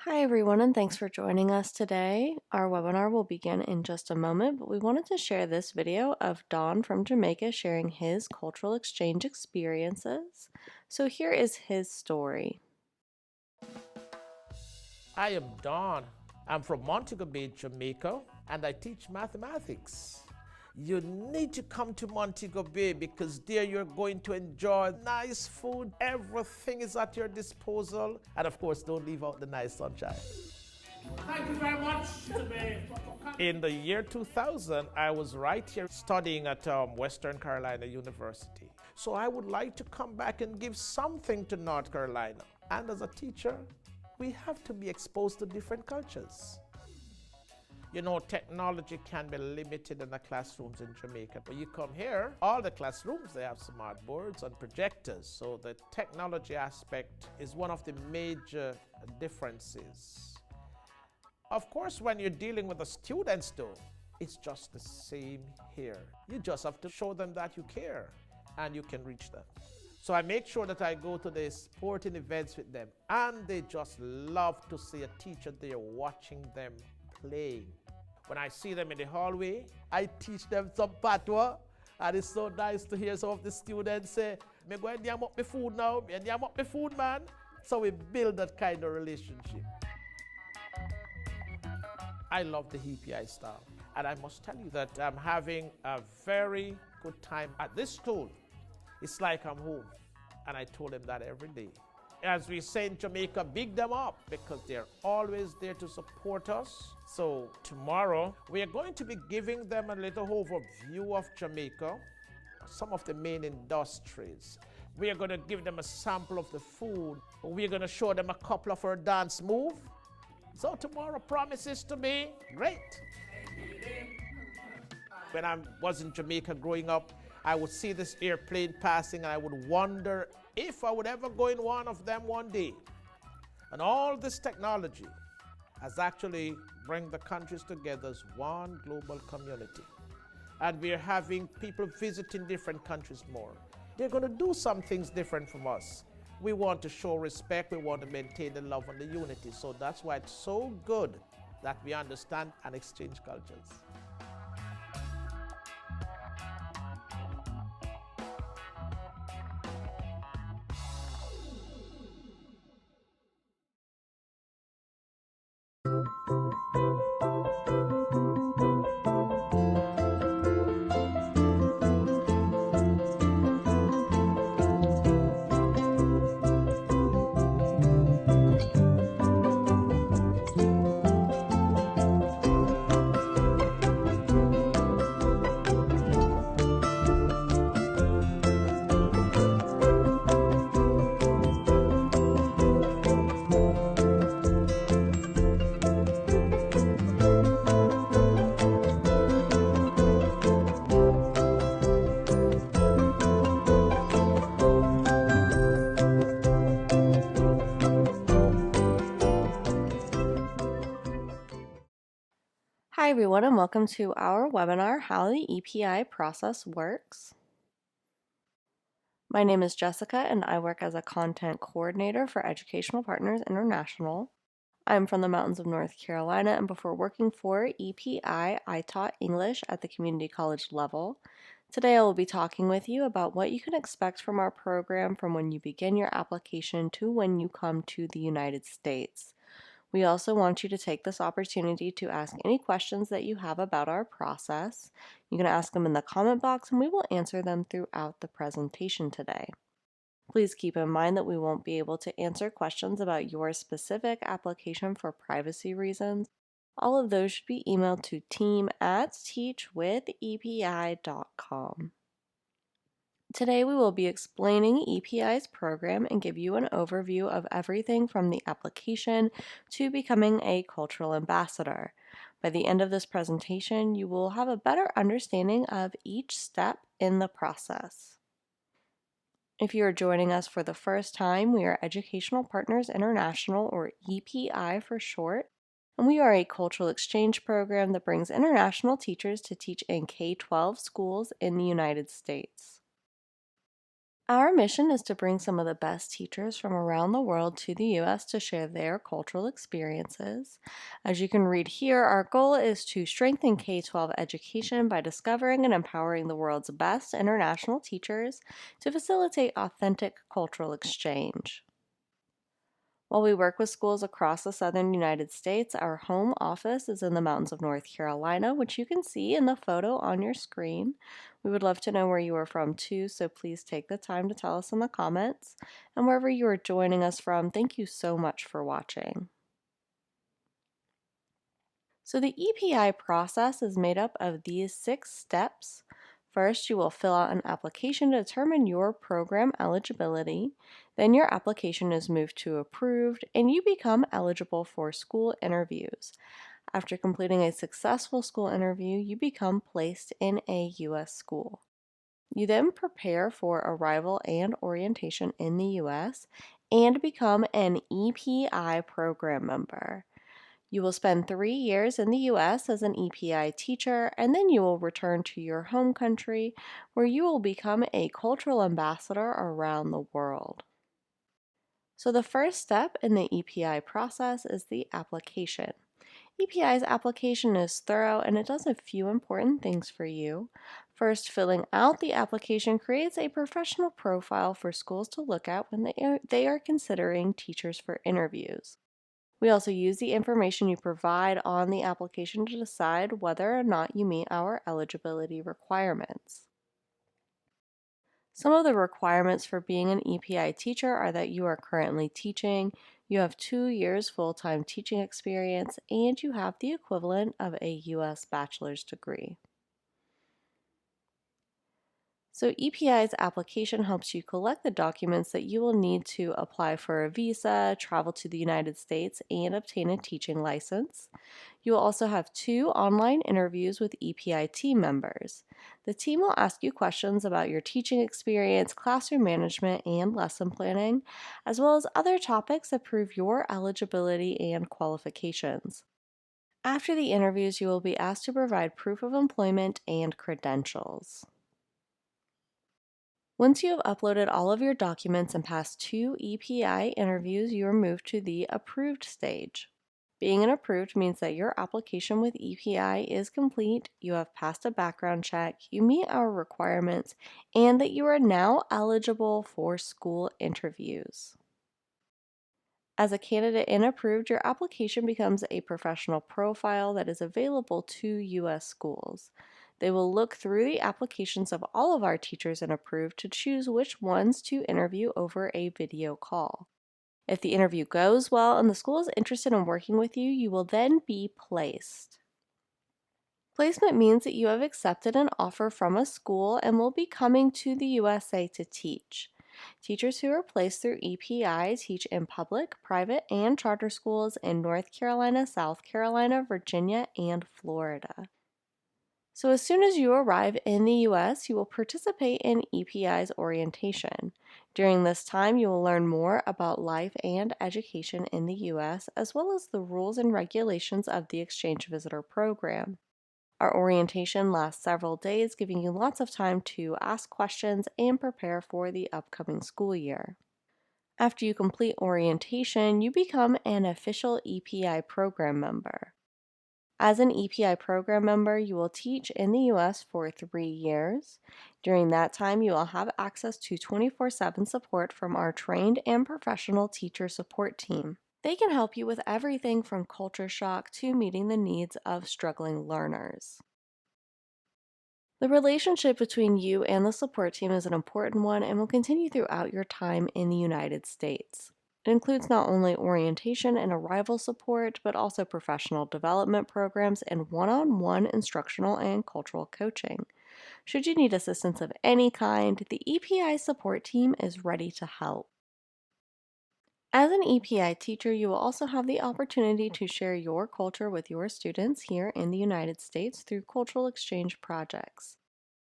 Hi everyone, and thanks for joining us today. Our webinar will begin in just a moment, but we wanted to share this video of Don from Jamaica sharing his cultural exchange experiences. So here is his story. I am Don. I'm from Montego Bay, Jamaica, and I teach mathematics. You need to come to Montego Bay because there you're going to enjoy nice food. Everything is at your disposal. And of course, don't leave out the nice sunshine. Thank you very much. In the year 2000, I was right here studying at Western Carolina University. So I would like to come back and give something to North Carolina. And as a teacher, we have to be exposed to different cultures. You know, technology can be limited in the classrooms in Jamaica. When you come here, all the classrooms, they have smart boards and projectors. So the technology aspect is one of the major differences. Of course, when you're dealing with the students though, it's just the same here. You just have to show them that you care and you can reach them. So I make sure that I go to the sporting events with them, and they just love to see a teacher there watching them playing. When I see them in the hallway, I teach them some patois, and it's so nice to hear some of the students say, "Me go and yam up my food now, me and yam up my food, man." So we build that kind of relationship. I love the EPI style, and I must tell you that I'm having a very good time at this school. It's like I'm home, and I told them that every day. As we say in Jamaica, big them up because they're always there to support us. So tomorrow, we are going to be giving them a little overview of Jamaica, some of the main industries. We are going to give them a sample of the food. We're going to show them a couple of our dance moves. So tomorrow promises to be great. When I was in Jamaica growing up, I would see this airplane passing and I would wonder if I would ever go in one of them one day. And all this technology has actually bring the countries together as one global community. And we're having people visiting different countries more. They're going to do some things different from us. We want to show respect, we want to maintain the love and the unity. So that's why it's so good that we understand and exchange cultures. Hi everyone, and welcome to our webinar, How the EPI Process Works. My name is Jessica, and I work as a content coordinator for Educational Partners International. I'm from the mountains of North Carolina, and before working for EPI, I taught English at the community college level. Today I will be talking with you about what you can expect from our program from when you begin your application to when you come to the United States. We also want you to take this opportunity to ask any questions that you have about our process. You can ask them in the comment box, and we will answer them throughout the presentation today. Please keep in mind that we won't be able to answer questions about your specific application for privacy reasons. All of those should be emailed to team@teachwithepi.com. Today we will be explaining EPI's program and give you an overview of everything from the application to becoming a cultural ambassador. By the end of this presentation, you will have a better understanding of each step in the process. If you are joining us for the first time, we are Educational Partners International, or EPI for short, and we are a cultural exchange program that brings international teachers to teach in K-12 schools in the United States. Our mission is to bring some of the best teachers from around the world to the U.S. to share their cultural experiences. As you can read here, our goal is to strengthen K-12 education by discovering and empowering the world's best international teachers to facilitate authentic cultural exchange. While we work with schools across the southern United States, our home office is in the mountains of North Carolina, which you can see in the photo on your screen. We would love to know where you are from too, so please take the time to tell us in the comments. And wherever you are joining us from, thank you so much for watching. So the EPI process is made up of these 6 steps. First, you will fill out an application to determine your program eligibility. Then your application is moved to approved, and you become eligible for school interviews. After completing a successful school interview, you become placed in a U.S. school. You then prepare for arrival and orientation in the U.S. and become an EPI program member. You will spend 3 years in the U.S. as an EPI teacher, and then you will return to your home country where you will become a cultural ambassador around the world. So the first step in the EPI process is the application. EPI's application is thorough and it does a few important things for you. First, filling out the application creates a professional profile for schools to look at when they are considering teachers for interviews. We also use the information you provide on the application to decide whether or not you meet our eligibility requirements. Some of the requirements for being an EPI teacher are that you are currently teaching, you have 2 years full-time teaching experience, and you have the equivalent of a U.S. bachelor's degree. So EPI's application helps you collect the documents that you will need to apply for a visa, travel to the United States, and obtain a teaching license. You will also have 2 online interviews with EPI team members. The team will ask you questions about your teaching experience, classroom management, and lesson planning, as well as other topics that prove your eligibility and qualifications. After the interviews, you will be asked to provide proof of employment and credentials. Once you have uploaded all of your documents and passed 2 EPI interviews, you are moved to the approved stage. Being an approved means that your application with EPI is complete, you have passed a background check, you meet our requirements, and that you are now eligible for school interviews. As a candidate and approved, your application becomes a professional profile that is available to U.S. schools. They will look through the applications of all of our teachers and approved to choose which ones to interview over a video call. If the interview goes well and the school is interested in working with you, you will then be placed. Placement means that you have accepted an offer from a school and will be coming to the USA to teach. Teachers who are placed through EPI teach in public, private, and charter schools in North Carolina, South Carolina, Virginia, and Florida. So as soon as you arrive in the U.S., you will participate in EPI's orientation. During this time, you will learn more about life and education in the U.S., as well as the rules and regulations of the Exchange Visitor Program. Our orientation lasts several days, giving you lots of time to ask questions and prepare for the upcoming school year. After you complete orientation, you become an official EPI program member. As an EPI program member, you will teach in the U.S. for 3 years. During that time, you will have access to 24/7 support from our trained and professional teacher support team. They can help you with everything from culture shock to meeting the needs of struggling learners. The relationship between you and the support team is an important one and will continue throughout your time in the United States. It includes not only orientation and arrival support, but also professional development programs and one-on-one instructional and cultural coaching. Should you need assistance of any kind, the EPI support team is ready to help. As an EPI teacher, you will also have the opportunity to share your culture with your students here in the United States through cultural exchange projects.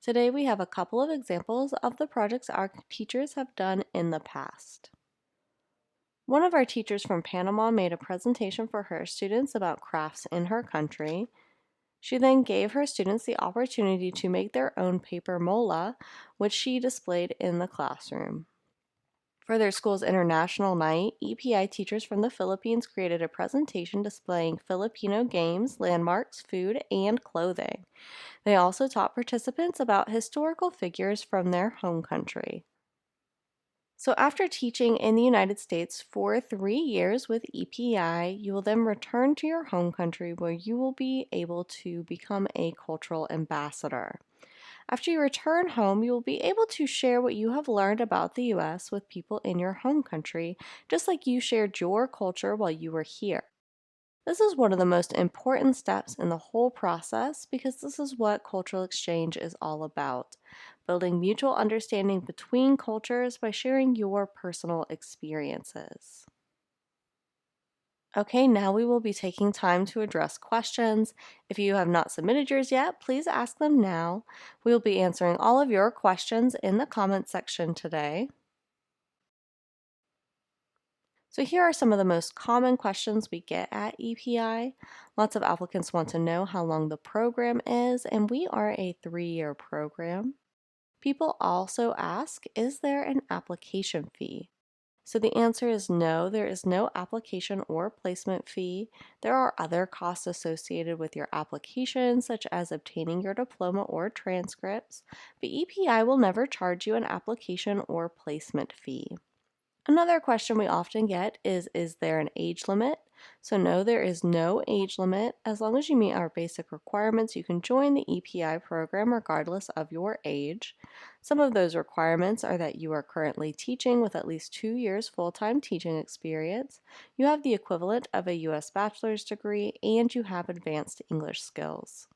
Today, we have a couple of examples of the projects our teachers have done in the past. One of our teachers from Panama made a presentation for her students about crafts in her country. She then gave her students the opportunity to make their own paper mola, which she displayed in the classroom. For their school's International Night, EPI teachers from the Philippines created a presentation displaying Filipino games, landmarks, food, and clothing. They also taught participants about historical figures from their home country. So, after teaching in the United States for 3 years with EPI, you will then return to your home country where you will be able to become a cultural ambassador. After you return home, you will be able to share what you have learned about the U.S. with people in your home country, just like you shared your culture while you were here. This is one of the most important steps in the whole process because this is what cultural exchange is all about, building mutual understanding between cultures by sharing your personal experiences. Okay, now we will be taking time to address questions. If you have not submitted yours yet, please ask them now. We will be answering all of your questions in the comments section today. So here are some of the most common questions we get at EPI. Lots of applicants want to know how long the program is, and we are a 3-year program. People also ask, is there an application fee? So the answer is no, there is no application or placement fee. There are other costs associated with your application, such as obtaining your diploma or transcripts, but EPI will never charge you an application or placement fee. Another question we often get is there an age limit? So no, there is no age limit. As long as you meet our basic requirements, you can join the EPI program regardless of your age. Some of those requirements are that you are currently teaching with at least 2 years full-time teaching experience, you have the equivalent of a U.S. bachelor's degree, and you have advanced English skills.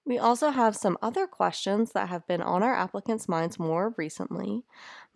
We also have some other questions that have been on our applicants' minds more recently.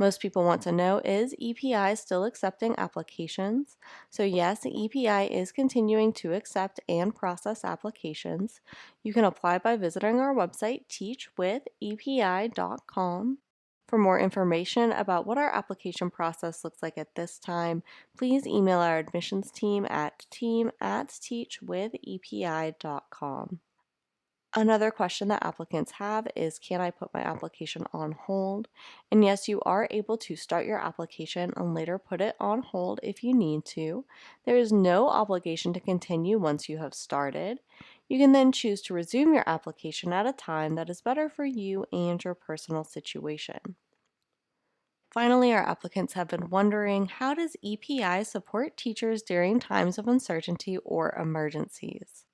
Most people want to know, is EPI still accepting applications? So yes, the EPI is continuing to accept and process applications. You can apply by visiting our website, teachwithepi.com. For more information about what our application process looks like at this time, please email our admissions team at team@teachwithepi.com. Another question that applicants have is, can I put my application on hold? And yes, you are able to start your application and later put it on hold if you need to. There is no obligation to continue once you have started. You can then choose to resume your application at a time that is better for you and your personal situation. Finally, our applicants have been wondering, how does EPI support teachers during times of uncertainty or emergencies?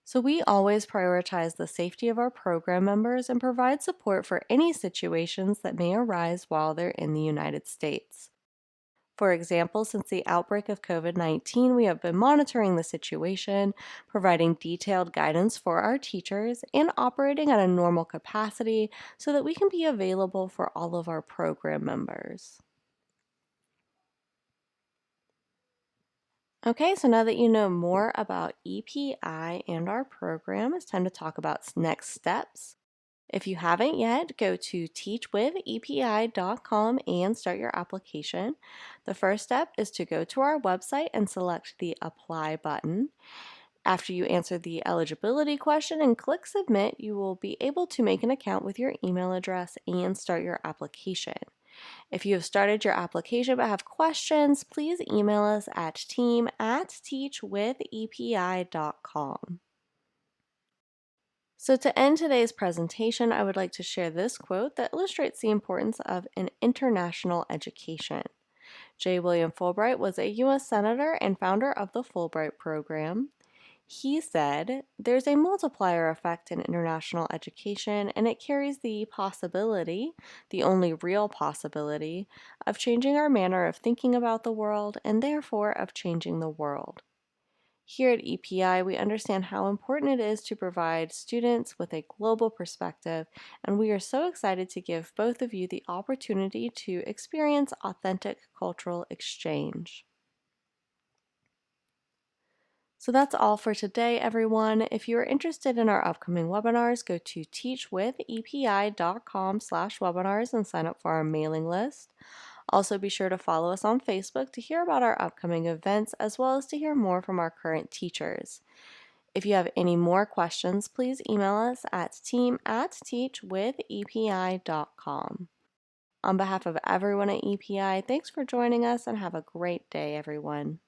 So we always prioritize the safety of our program members and provide support for any situations that may arise while they're in the United States. For example, since the outbreak of COVID-19, we have been monitoring the situation, providing detailed guidance for our teachers, and operating at a normal capacity so that we can be available for all of our program members. Okay, so now that you know more about EPI and our program, it's time to talk about next steps. If you haven't yet, go to teachwithepi.com and start your application. The first step is to go to our website and select the Apply button. After you answer the eligibility question and click Submit, you will be able to make an account with your email address and start your application. If you have started your application but have questions, please email us at team@teachwithepi.com. So to end today's presentation, I would like to share this quote that illustrates the importance of an international education. J. William Fulbright was a U.S. Senator and founder of the Fulbright Program. He said, "There's a multiplier effect in international education, and it carries the possibility, the only real possibility, of changing our manner of thinking about the world and therefore of changing the world." Here at EPI, we understand how important it is to provide students with a global perspective, and we are so excited to give both of you the opportunity to experience authentic cultural exchange. So that's all for today, everyone. If you are interested in our upcoming webinars, go to teachwithepi.com/webinars and sign up for our mailing list. Also, be sure to follow us on Facebook to hear about our upcoming events, as well as to hear more from our current teachers. If you have any more questions, please email us at team@teachwithepi.com. On behalf of everyone at EPI, thanks for joining us and have a great day, everyone.